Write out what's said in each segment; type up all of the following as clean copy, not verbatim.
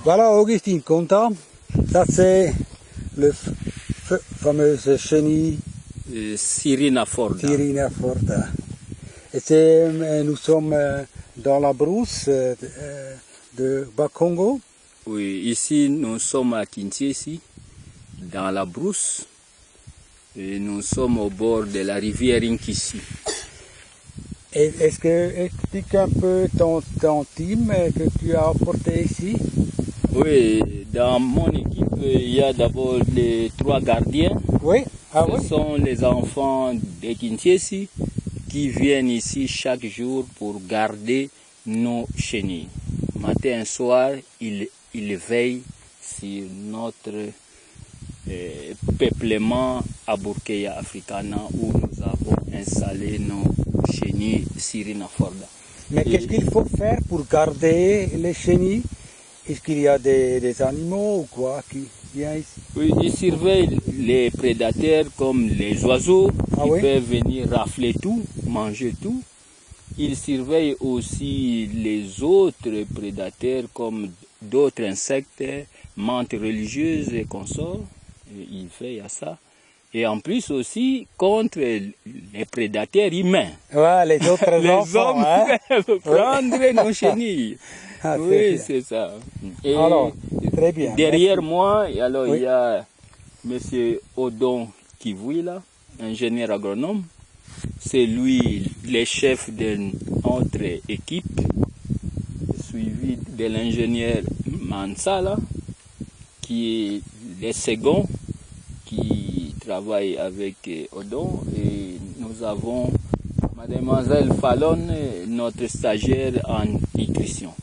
Voilà, Augustine, content. Ça, c'est le fameuse chenille Sirina forda. Sirina forda. Et nous sommes dans la brousse de Bakongo. Oui, ici nous sommes à Kinshasa, dans la brousse. Et nous sommes au bord de la rivière Inkisi. Est-ce que explique un peu ton team que tu as apporté ici? Oui, dans mon équipe, il y a d'abord les 3 gardiens. Oui. Ce sont les enfants de Kinshasa qui viennent ici chaque jour pour garder nos chenilles. Matin et soir, ils veillent sur notre peuplement à Burkeya Africana où nous avons installé nos chenilles Sirina forda. Mais qu'est-ce qu'il faut faire pour garder les chenilles? Est-ce qu'il y a des animaux ou quoi qui viennent ici? Oui, ils surveillent les prédateurs comme les oiseaux qui peuvent venir rafler tout, manger tout. Ils surveillent aussi les autres prédateurs comme d'autres insectes, menthes religieuses et consorts. Ils veillent à ça. Et en plus aussi contre les prédateurs humains. Ouais, les autres les enfants, hommes peuvent prendre nos chenilles. Oui, c'est ça. Et alors, très bien. Derrière moi, alors, il y a M. Odon Kivouila, ingénieur agronome. C'est lui le chef de notre équipe, suivi de l'ingénieur Mansala, qui est le second, qui travaille avec Odon. Et nous avons Mademoiselle Fallon, notre stagiaire en nutrition.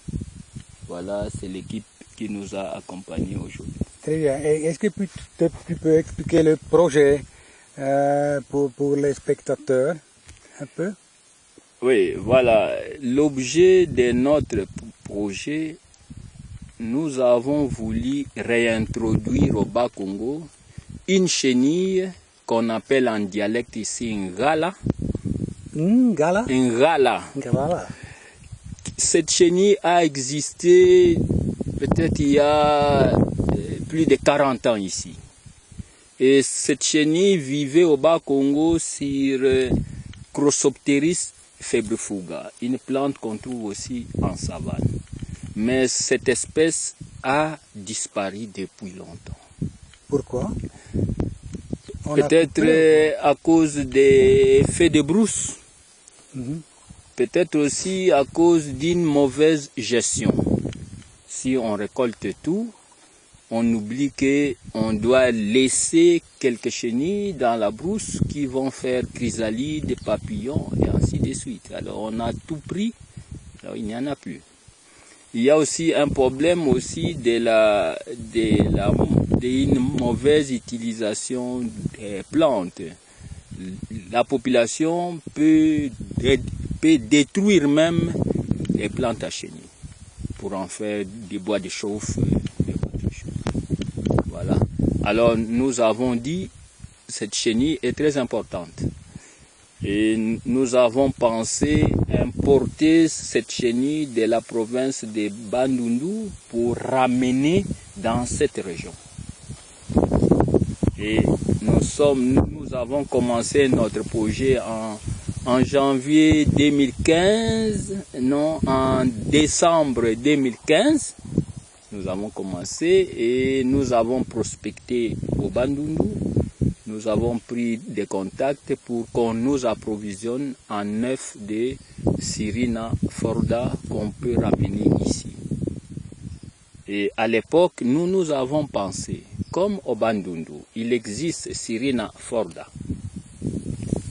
Voilà, c'est l'équipe qui nous a accompagnés aujourd'hui. Très bien. Est-ce que tu peux expliquer le projet pour les spectateurs un peu? Oui, voilà. L'objet de notre projet, nous avons voulu réintroduire au Bas-Congo une chenille qu'on appelle en dialecte ici Ngala. Ngala? Ngala. Ngala. Cette chenille a existé peut-être il y a plus de 40 ans ici. Et cette chenille vivait au Bas-Congo sur Crossopteris febrifuga, une plante qu'on trouve aussi en savane. Mais cette espèce a disparu depuis longtemps. Pourquoi? Peut-être à cause des feux de brousse. Peut-être aussi à cause d'une mauvaise gestion. Si on récolte tout, on oublie qu'on doit laisser quelques chenilles dans la brousse qui vont faire chrysalides, papillons et ainsi de suite. Alors on a tout pris, alors il n'y en a plus. Il y a aussi un problème aussi d'une mauvaise utilisation des plantes. La population peut détruire même les plantes à chenilles pour en faire des bois de chauffe. Voilà. Alors nous avons dit cette chenille est très importante. Et nous avons pensé importer cette chenille de la province de Bandundu pour ramener dans cette région. Et nous avons commencé notre projet en janvier 2015, non, en décembre 2015. Nous avons commencé et nous avons prospecté au Bandundu. Nous avons pris des contacts pour qu'on nous approvisionne en œufs de Sirina forda qu'on peut ramener ici. Et à l'époque, nous avons pensé, comme au Bandundu, il existe Sirina forda.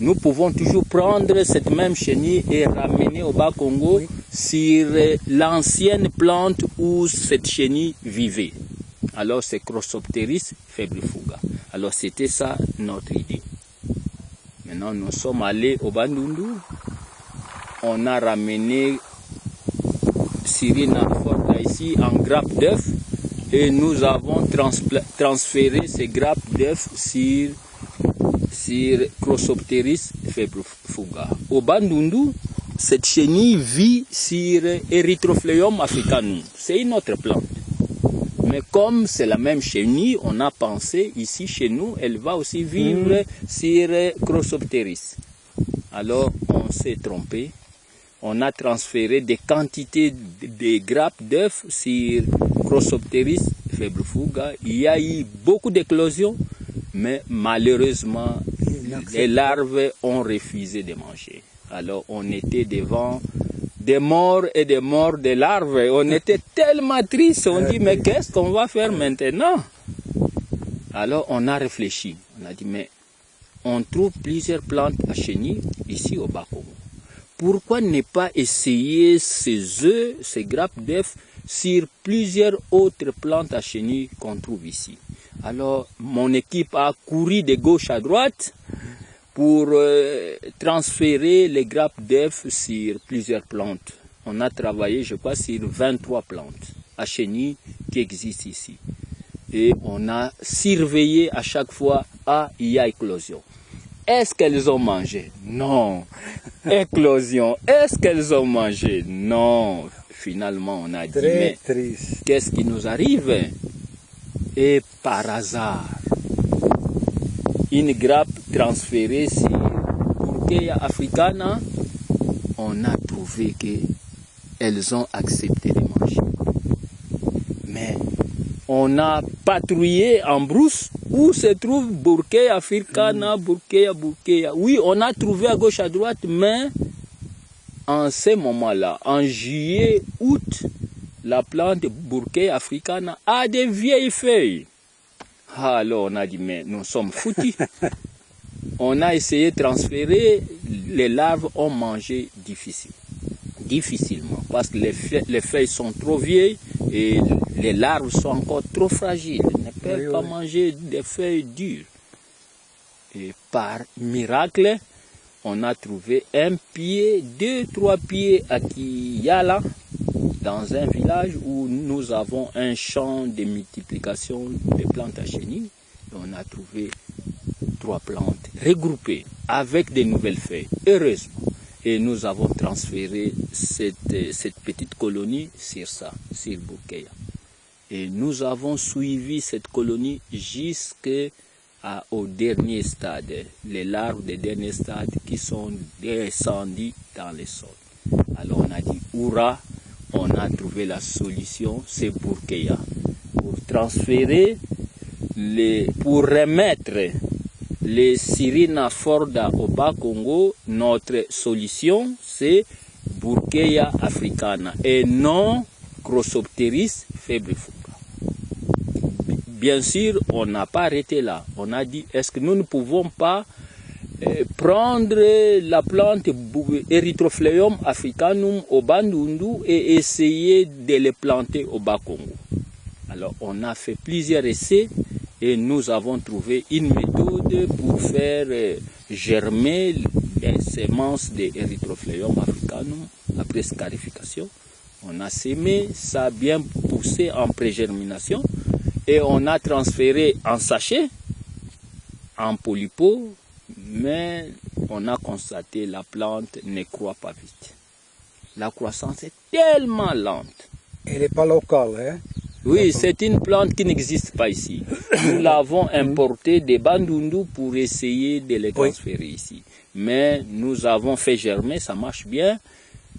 Nous pouvons toujours prendre cette même chenille et ramener au Bas-Congo sur l'ancienne plante où cette chenille vivait. Alors c'est Crossopteris febrifuga. Alors c'était ça notre idée. Maintenant nous sommes allés au Bandundu, on a ramené Sirina forda ici en grappe d'œufs et nous avons transféré ces grappes d'œufs sur Crossopteris febrifuga. Au Bandundu, cette chenille vit sur Erythrophlebum africanum. C'est une autre plante. Mais comme c'est la même chenille, on a pensé ici chez nous, elle va aussi vivre sur Crossopteris. Alors on s'est trompé. On a transféré des quantités de grappes d'œufs sur Crossopteris febrifuga. Il y a eu beaucoup d'éclosions, mais malheureusement, les larves ont refusé de manger. Alors on était devant des morts et des morts de larves. On était tellement tristes, on dit mais qu'est-ce qu'on va faire maintenant? Alors on a réfléchi, on a dit mais on trouve plusieurs plantes à chenilles ici au Bas-Congo. Pourquoi ne pas essayer ces œufs, ces grappes d'œufs sur plusieurs autres plantes à chenilles qu'on trouve ici? Alors mon équipe a couru de gauche à droite pour transférer les grappes d'œufs sur plusieurs plantes. On a travaillé, je crois, sur 23 plantes à chenilles qui existent ici. Et on a surveillé à chaque fois, il y a éclosion. Est-ce qu'elles ont mangé? Non. Éclosion. Est-ce qu'elles ont mangé? Non. Finalement, on a dit, mais qu'est-ce qui nous arrive? Et par hasard, une grappe transférée sur Burkeya africana, on a trouvé qu'elles ont accepté de manger. Mais on a patrouillé en brousse où se trouve Burkeya africana, Burkeya. Oui, on a trouvé à gauche à droite, mais en ce moment-là, en juillet, août, la plante Burkeya africana a des vieilles feuilles. Alors on a dit, mais nous sommes foutus. On a essayé de transférer, les larves ont mangé difficilement, parce que les feuilles sont trop vieilles et les larves sont encore trop fragiles. Elles ne peuvent pas manger des feuilles dures. Et par miracle, on a trouvé un pied, 2-3 pieds à Kiyala, dans un village où nous avons un champ de multiplication des plantes à chenilles. On a trouvé 3 plantes regroupées avec de nouvelles feuilles, heureusement. Et nous avons transféré cette petite colonie sur Burkeya. Et nous avons suivi cette colonie jusqu'au dernier stade, les larves des derniers stades qui sont descendues dans les sols. Alors on a dit, hurrah, on a trouvé la solution, c'est Burkeya. Pour transférer, pour remettre les Sirina forda au Bas-Congo, notre solution, c'est Burkeya africana et non Crossopteris febrifuga. Bien sûr, on n'a pas arrêté là. On a dit, est-ce que nous ne pouvons pas prendre la plante Erythrophleum africanum au Bandundu et essayer de les planter au Bas-Congo? Alors, on a fait plusieurs essais et nous avons trouvé une méthode pour faire germer les semences de Erythrophleum africanum après scarification. On a semé, ça a bien poussé en pré-germination et on a transféré en sachet, en polypo, mais on a constaté que la plante ne croît pas vite. La croissance est tellement lente. Elle n'est pas locale, hein? Oui, c'est une plante qui n'existe pas ici. Nous l'avons importée des Bandundu pour essayer de les transférer ici. Mais nous avons fait germer, ça marche bien.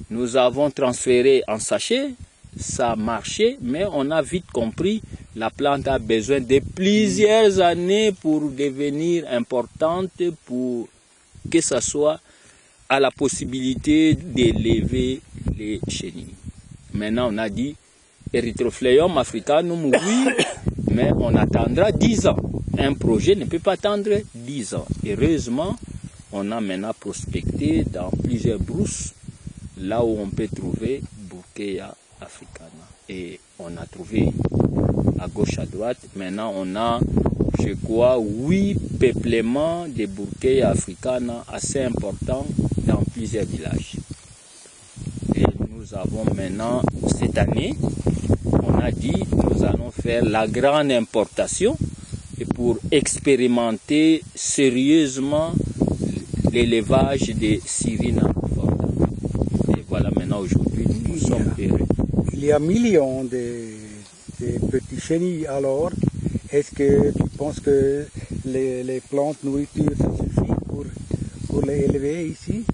Nous avons transféré en sachet, ça a marché, mais on a vite compris la plante a besoin de plusieurs années pour devenir importante, pour que ça soit à la possibilité d'élever les chenilles. Maintenant, on a dit Erythrophleum africanum, oui, mais on attendra 10 ans. Un projet ne peut pas attendre 10 ans. Heureusement, on a maintenant prospecté dans plusieurs brousses, là où on peut trouver Burkeya africana. Et on a trouvé à gauche, à droite. Maintenant, on a, je crois, 8 peuplements de Burkeya africana assez importants dans plusieurs villages. Et nous avons maintenant, cette année, on a dit, nous allons faire la grande importation et pour expérimenter sérieusement l'élevage des Sirina forda. Et voilà, maintenant aujourd'hui, nous sommes heureux. Il y a millions ces petits chenilles. Alors, est-ce que tu penses que les plantes nourriture, ça suffit pour les élever ici?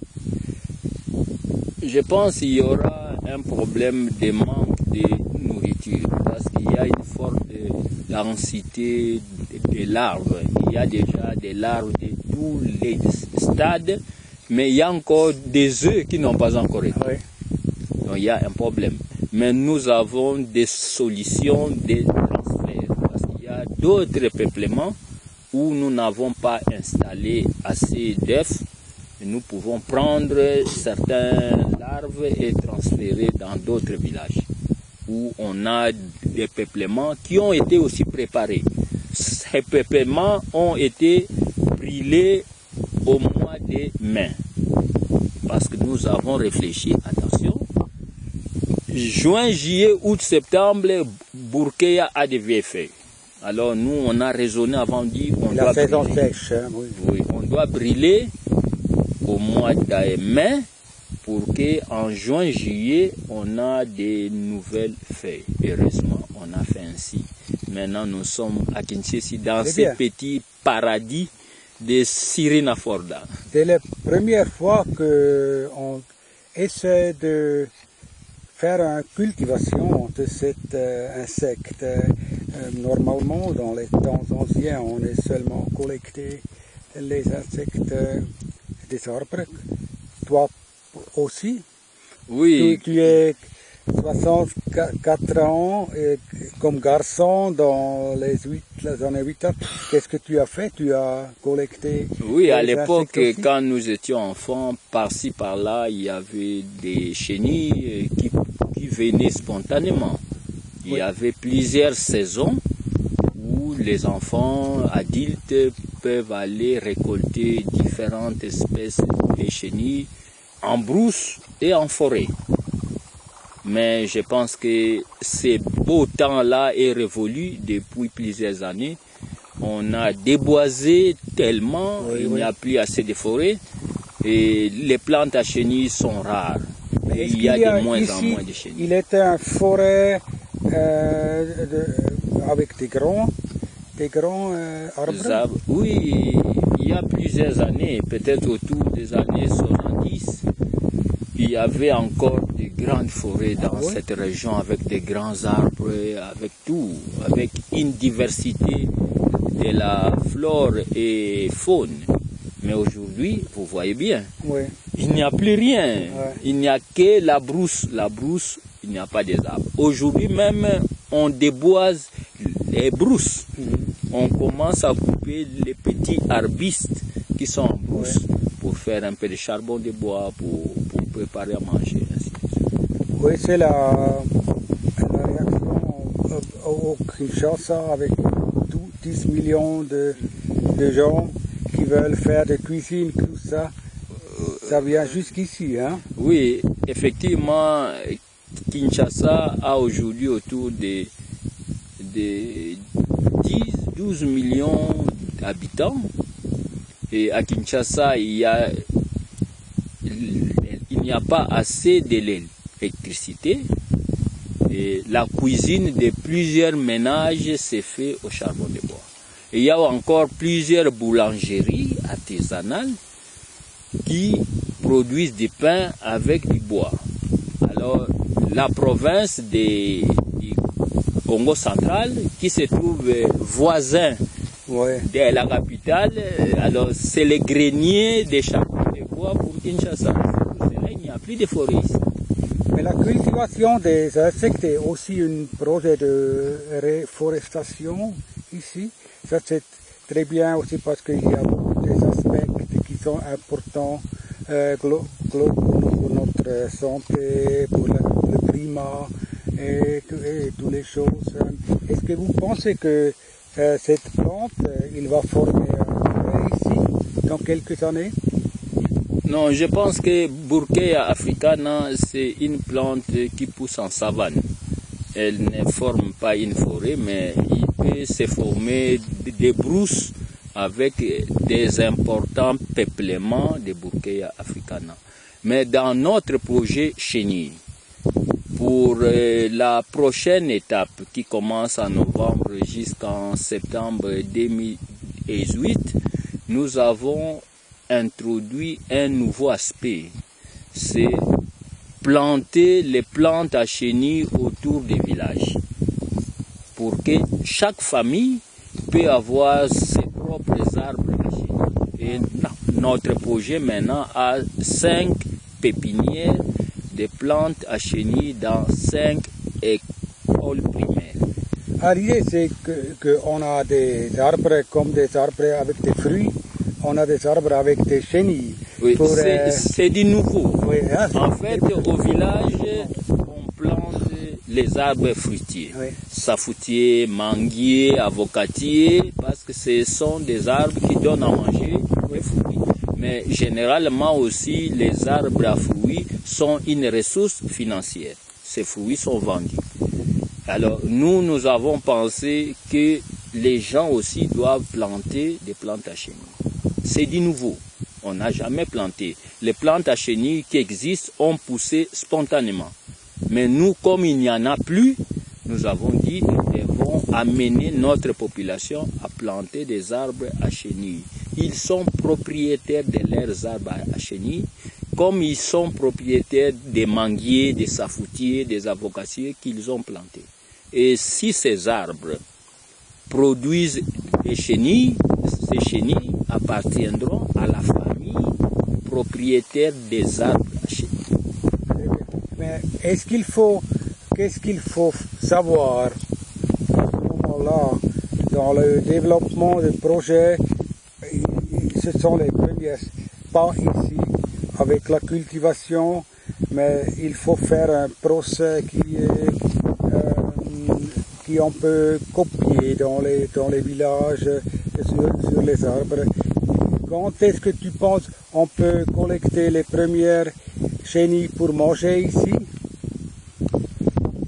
Je pense qu'il y aura un problème de manque de nourriture parce qu'il y a une forte densité de larves. Il y a déjà des larves de tous les stades, mais il y a encore des œufs qui n'ont pas encore été. Oui. Donc il y a un problème. Mais nous avons des solutions de transfert parce qu'il y a d'autres peuplements où nous n'avons pas installé assez d'œufs. Nous pouvons prendre certains larves et transférer dans d'autres villages où on a des peuplements qui ont été aussi préparés. Ces peuplements ont été brûlés au mois de mai parce que nous avons réfléchi, attention, juin, juillet, août, septembre, Bourkeya a des vieilles feuilles. Alors nous, on a raisonné avant de dire qu'on doit saison brûler. sèche, hein, oui. Oui, on doit brûler au mois de mai pour qu'en juin, juillet, on a des nouvelles feuilles. Heureusement, on a fait ainsi. Maintenant, nous sommes à Kinshasa dans C'est ce bien. petit paradis de Cyrina Forda. C'est la première fois qu'on essaie de faire une cultivation de cet insecte. Normalement, dans les temps anciens, on est seulement collecté les insectes des arbres. Toi aussi, Oui, tu es 64 ans et comme garçon dans les années 80. Qu'est-ce que tu as fait? Tu as collecté oui, à les l'époque, insectes aussi? quand nous étions enfants, par-ci, par-là, il y avait des chenilles qui venaient spontanément. Il y Oui. avait plusieurs saisons où les enfants adultes peuvent aller récolter différentes espèces de chenilles en brousse et en forêt. Mais je pense que ce beau temps-là est révolu depuis plusieurs années. On a déboisé tellement, Oui, il oui. n'y a plus assez de forêts et les plantes à chenilles sont rares. Mais Et est-ce il y a qu'il de moins en ici, moins de chenilles. il était une forêt avec des grands arbres. Oui, il y a plusieurs années, peut-être autour des années 70, il y avait encore de grandes forêts dans oui. cette région avec des grands arbres, avec tout, avec une diversité de la flore et faune. Mais aujourd'hui, vous voyez bien, Oui. il n'y a plus rien. Ouais. Il n'y a que la brousse. La brousse, il n'y a pas des arbres. Aujourd'hui même, on déboise les brousses. On commence à couper les petits arbustes qui sont en brousse pour faire un peu de charbon de bois, pour préparer à manger. Ainsi de suite. Oui, c'est la réaction au Kinshasa avec 10 millions de gens qui veulent faire de cuisine, tout ça. Ça vient jusqu'ici, hein? Oui, effectivement, Kinshasa a aujourd'hui autour de 12 millions d'habitants. Et à Kinshasa, il n'y a pas assez d'électricité. Et la cuisine de plusieurs ménages s'est faite au charbon de bois. Et il y a encore plusieurs boulangeries artisanales qui produisent du pain avec du bois. Alors, la province du Congo central, qui se trouve voisin Ouais. de la capitale, alors c'est le grenier des charbons de bois pour Kinshasa. Pour cela, il n'y a plus de forêt ici. Mais la cultivation des insectes est aussi un projet de réforestation ici. Ça c'est très bien aussi parce qu'il y a beaucoup d'aspects qui sont importants pour notre santé, pour le climat et toutes les choses. Est-ce que vous pensez que cette plante, il va former un forêt ici dans quelques années? Non, je pense que Bourkeya africana, c'est une plante qui pousse en savane. Elle ne forme pas une forêt, mais il peut se former des brousses avec des importants peuplements de Bourkeya africana. Mais dans notre projet chenille, Pour la prochaine étape qui commence en novembre jusqu'en septembre 2018, nous avons introduit un nouveau aspect. C'est planter les plantes à chenilles autour des villages. Pour que chaque famille puisse avoir ses propres arbres à chenilles. Et notre projet maintenant a 5 pépinières de plantes à chenilles dans 5 écoles primaires. L'idée c'est qu'on a des arbres comme des arbres avec des fruits, on a des arbres avec des chenilles. Oui, c'est du nouveau. Oui, hein, en fait, au village, on plante les arbres fruitiers. Oui. Safoutiers, manguiers, avocatiers, parce que ce sont des arbres qui donnent à manger des fruits. Mais généralement aussi, les arbres à fruits sont une ressource financière. Ces fruits sont vendus. Alors, nous avons pensé que les gens aussi doivent planter des plantes à chenilles. C'est du nouveau. On n'a jamais planté. Les plantes à chenilles qui existent ont poussé spontanément. Mais nous, comme il n'y en a plus, nous avons dit nous devons amener notre population à planter des arbres à chenilles. Ils sont propriétaires de leurs arbres à chenilles, comme ils sont propriétaires des manguiers, des safoutiers, des avocatiers qu'ils ont plantés. Et si ces arbres produisent des chenilles, ces chenilles appartiendront à la famille propriétaire des arbres à chenilles. Mais qu'est-ce qu'il faut savoir à ce moment-là dans le développement du projet? Ce sont les premiers pas ici avec la cultivation, mais il faut faire un procès qui on peut copier dans les villages sur les arbres. Quand est-ce que tu penses on peut collecter les premières chenilles pour manger ici?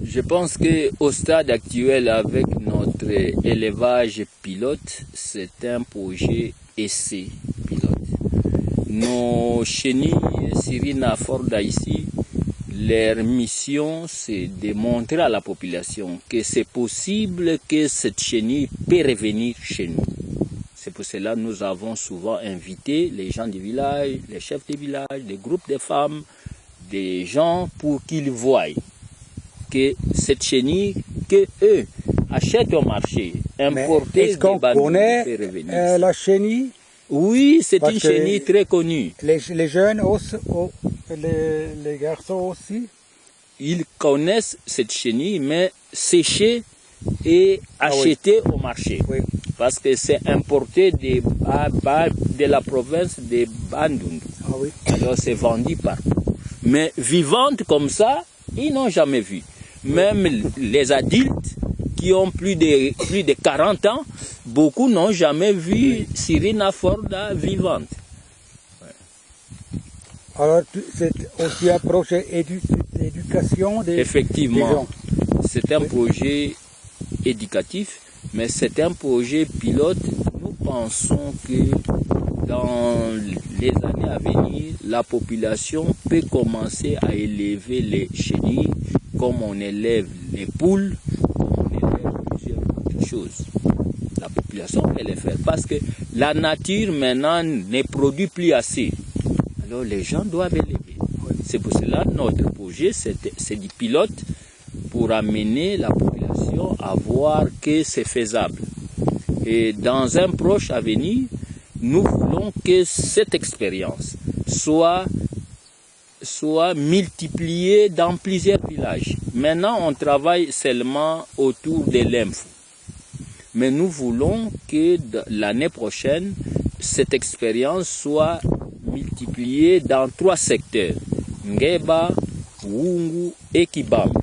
Je pense qu'au stade actuel, avec notre élevage pilote, c'est un projet essai pilote. Nos chenilles Sirina Forda ici, leur mission, c'est de montrer à la population que c'est possible que cette chenille peut revenir chez nous. C'est pour cela que nous avons souvent invité les gens du village, les chefs du village, des groupes de femmes, des gens pour qu'ils voient que cette chenille que eux achètent au marché, importée, est-ce qu'on connaît la chenille? Oui, c'est une chenille très connue. Les jeunes aussi, les garçons aussi? Ils connaissent cette chenille, mais séchée et achetée au marché. Oui. Parce que c'est importé de la province de Bandung. Ah oui. Alors c'est vendu partout. Mais vivante comme ça, ils n'ont jamais vu. Même les adultes qui ont plus de 40 ans, beaucoup n'ont jamais vu Sirina Forda vivante. Ouais. Alors c'est aussi un projet d'éducation des Effectivement, c'est un projet éducatif, mais c'est un projet pilote. Nous pensons que dans les années à venir, la population peut commencer à élever les chenilles comme on élève les poules, comme on élève plusieurs autres choses. La population peut les faire parce que la nature maintenant ne produit plus assez. Alors les gens doivent élever. C'est pour cela que notre projet, c'est du pilote pour amener la population à voir que c'est faisable. Et dans un proche avenir, nous voulons que cette expérience soit multipliée dans plusieurs villages. Maintenant, on travaille seulement autour des lymphes. Mais nous voulons que l'année prochaine, cette expérience soit multipliée dans 3 secteurs. Ngeba, Wungu et Kibambi.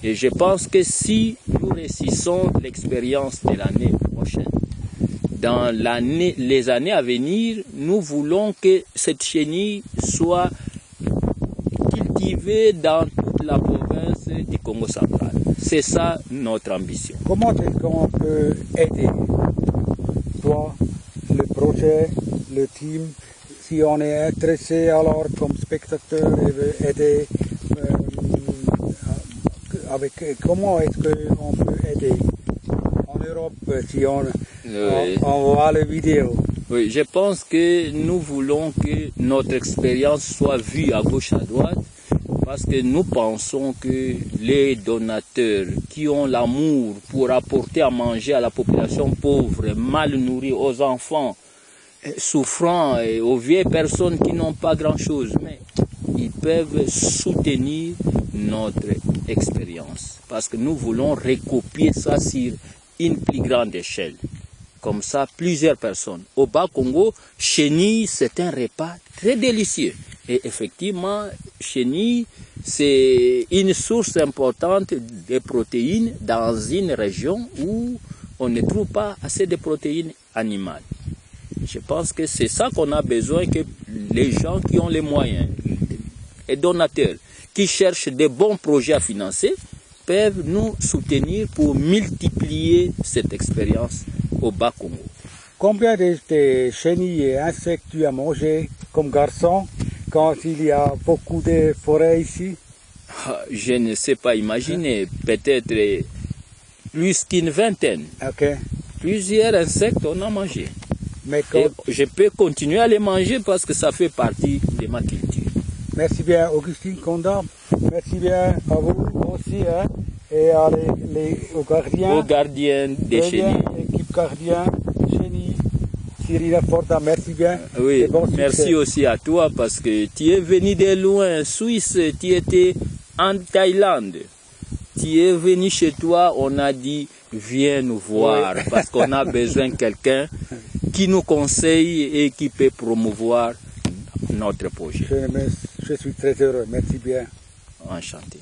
Et je pense que si nous réussissons l'expérience de l'année prochaine, dans les années à venir, nous voulons que cette chenille soit cultivée dans toute la province du Congo central. C'est ça notre ambition. Comment est-ce qu'on peut aider, toi, le projet, le team, si on est intéressé alors comme spectateur et veut aider comment est-ce qu'on peut aider en Europe si on voit les vidéos? Oui, je pense que nous voulons que notre expérience soit vue à gauche, à droite, parce que nous pensons que les donateurs qui ont l'amour pour apporter à manger à la population pauvre, mal nourrie, aux enfants souffrants et aux vieilles personnes qui n'ont pas grand-chose, mais ils peuvent soutenir notre expérience, parce que nous voulons recopier ça sur une plus grande échelle. Comme ça, plusieurs personnes. Au Bas-Congo, chenille, c'est un repas très délicieux. Et effectivement, chenille, c'est une source importante de protéines dans une région où on ne trouve pas assez de protéines animales. Je pense que c'est ça qu'on a besoin, que les gens qui ont les moyens, les donateurs, qui cherchent de bons projets à financer, peuvent nous soutenir pour multiplier cette expérience au Bas-Congo. Combien de chenilles et insectes tu as mangé comme garçon quand il y a beaucoup de forêts ici? Je ne sais pas imaginer, peut-être plus qu'une vingtaine. Okay. Plusieurs insectes on a mangé. Mais et je peux continuer à les manger parce que ça fait partie de ma culture. Merci bien Augustine Konda, merci bien à vous aussi, hein, et aux gardiens. Aux gardiens des chenilles. Équipe gardien, chenilles, Cyril Forda, merci bien. Oui, merci aussi à toi parce que tu es venu de loin, Suisse, tu étais en Thaïlande. Tu es venu chez toi, on a dit viens nous voir, oui. Parce qu'on a besoin de quelqu'un qui nous conseille et qui peut promouvoir notre projet. Je suis très heureux, merci bien. Enchanté.